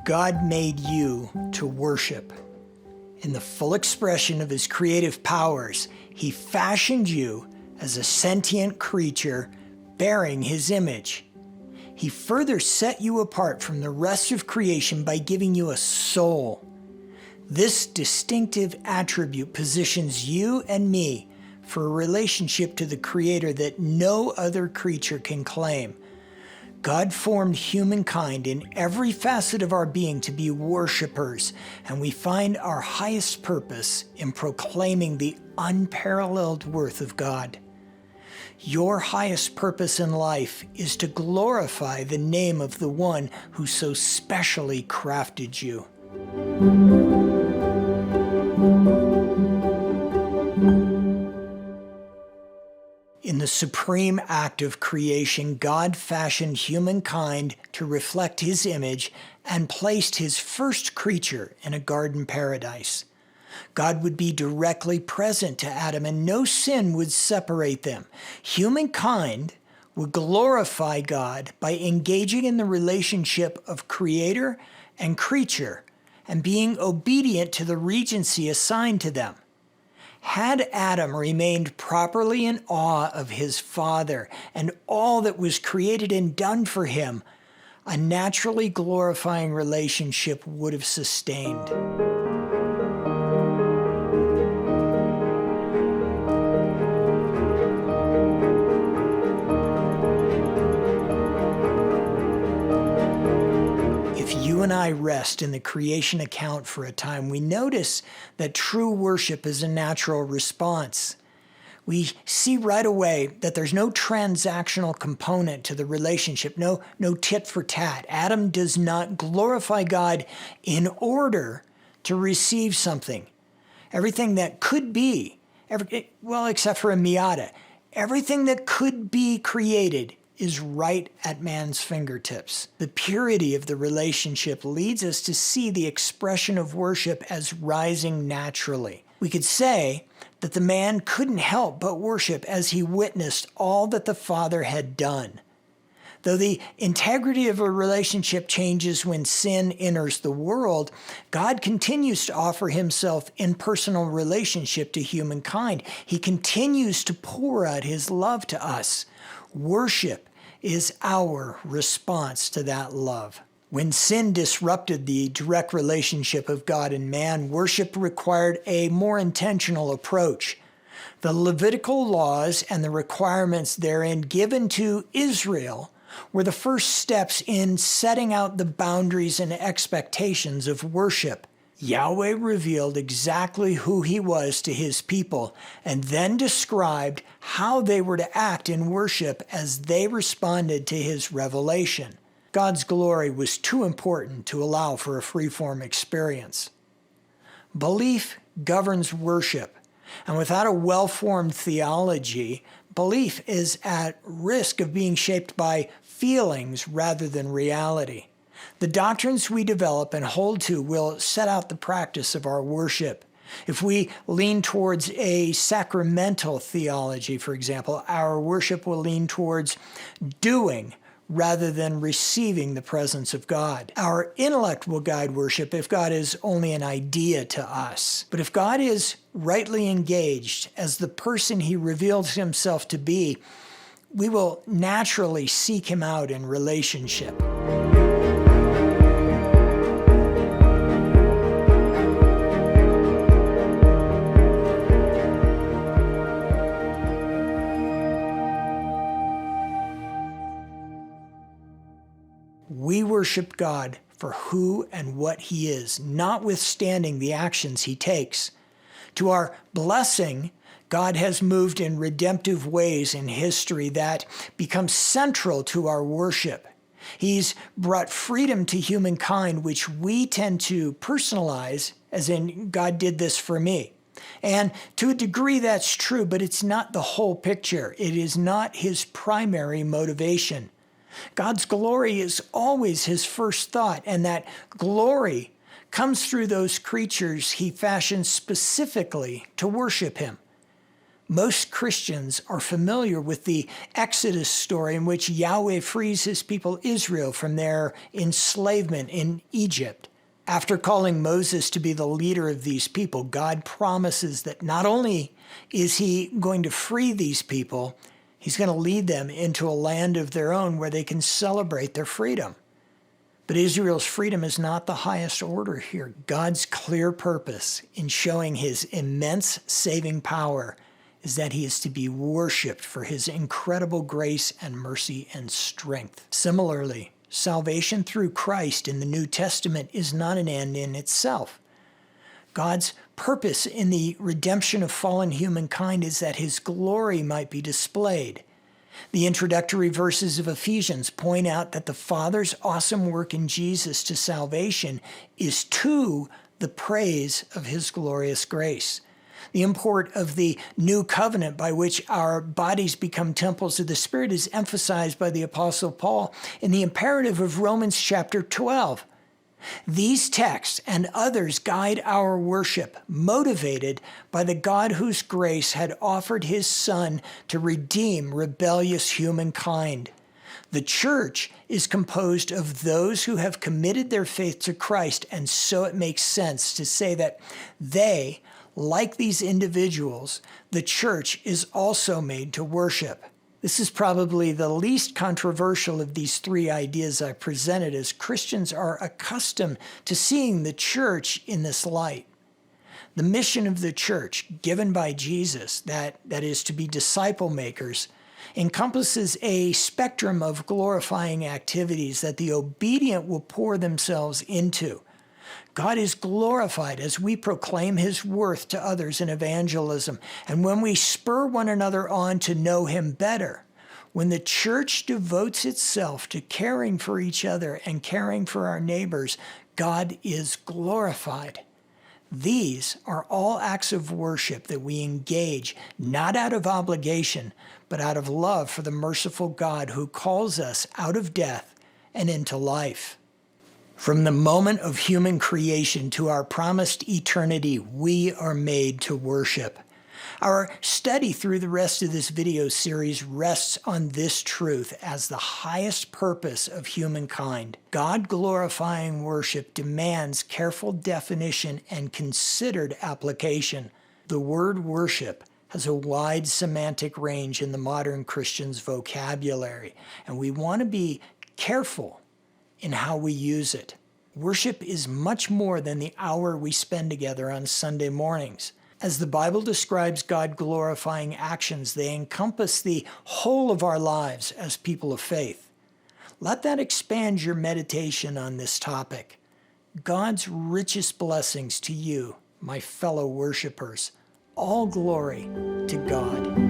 God made you to worship. In the full expression of his creative powers, he fashioned you as a sentient creature bearing his image. He further set you apart from the rest of creation by giving you a soul. This distinctive attribute positions you and me for a relationship to the Creator that no other creature can claim. God formed humankind in every facet of our being to be worshipers, and we find our highest purpose in proclaiming the unparalleled worth of God. Your highest purpose in life is to glorify the name of the one who so specially crafted you. In the supreme act of creation, God fashioned humankind to reflect his image and placed his first creature in a garden paradise. God would be directly present to Adam, and no sin would separate them. Humankind would glorify God by engaging in the relationship of creator and creature and being obedient to the regency assigned to them. Had Adam remained properly in awe of his Father and all that was created and done for him, a naturally glorifying relationship would have sustained. You and I rest in the creation account for a time, we notice that true worship is a natural response. We see right away that there's no transactional component to the relationship, no tit for tat. Adam does not glorify God in order to receive something. Everything that could be, except for a miata, everything that could be created is right at man's fingertips. The purity of the relationship leads us to see the expression of worship as rising naturally. We could say that the man couldn't help but worship as he witnessed all that the Father had done. Though the integrity of a relationship changes when sin enters the world, God continues to offer himself in personal relationship to humankind. He continues to pour out his love to us. Worship is our response to that love. When sin disrupted the direct relationship of God and man, worship required a more intentional approach. The Levitical laws and the requirements therein given to Israel were the first steps in setting out the boundaries and expectations of worship. Yahweh revealed exactly who he was to his people and then described how they were to act in worship as they responded to his revelation. God's glory was too important to allow for a free-form experience. Belief governs worship, and without a well-formed theology, belief is at risk of being shaped by feelings rather than reality. The doctrines we develop and hold to will set out the practice of our worship. If we lean towards a sacramental theology, for example, our worship will lean towards doing rather than receiving the presence of God. Our intellect will guide worship if God is only an idea to us. But if God is rightly engaged as the person he reveals himself to be, we will naturally seek him out in relationship. We worship God for who and what he is, notwithstanding the actions he takes. To our blessing, God has moved in redemptive ways in history that become central to our worship. He's brought freedom to humankind, which we tend to personalize, as in, God did this for me. And to a degree that's true, but it's not the whole picture. It is not his primary motivation. God's glory is always his first thought, and that glory comes through those creatures he fashioned specifically to worship him. Most Christians are familiar with the Exodus story in which Yahweh frees his people Israel from their enslavement in Egypt. After calling Moses to be the leader of these people, God promises that not only is he going to free these people, he's going to lead them into a land of their own where they can celebrate their freedom. But Israel's freedom is not the highest order here. God's clear purpose in showing his immense saving power is that he is to be worshiped for his incredible grace and mercy and strength. Similarly, salvation through Christ in the New Testament is not an end in itself. God's purpose in the redemption of fallen humankind is that his glory might be displayed. The introductory verses of Ephesians point out that the Father's awesome work in Jesus to salvation is to the praise of his glorious grace. The import of the new covenant by which our bodies become temples of the Spirit is emphasized by the Apostle Paul in the imperative of Romans chapter 12. These texts and others guide our worship, motivated by the God whose grace had offered his Son to redeem rebellious humankind. The church is composed of those who have committed their faith to Christ, and so it makes sense to say that they, like these individuals, the church is also made to worship. This is probably the least controversial of these three ideas I presented, as Christians are accustomed to seeing the church in this light. The mission of the church, given by Jesus, that is to be disciple makers, encompasses a spectrum of glorifying activities that the obedient will pour themselves into. God is glorified as we proclaim his worth to others in evangelism, and when we spur one another on to know him better. When the church devotes itself to caring for each other and caring for our neighbors, God is glorified. These are all acts of worship that we engage, not out of obligation, but out of love for the merciful God who calls us out of death and into life. From the moment of human creation to our promised eternity, we are made to worship. Our study through the rest of this video series rests on this truth as the highest purpose of humankind. God-glorifying worship demands careful definition and considered application. The word worship has a wide semantic range in the modern Christian's vocabulary, and we want to be careful in how we use it. Worship is much more than the hour we spend together on Sunday mornings. As the Bible describes God-glorifying actions, they encompass the whole of our lives as people of faith. Let that expand your meditation on this topic. God's richest blessings to you, my fellow worshipers. All glory to God.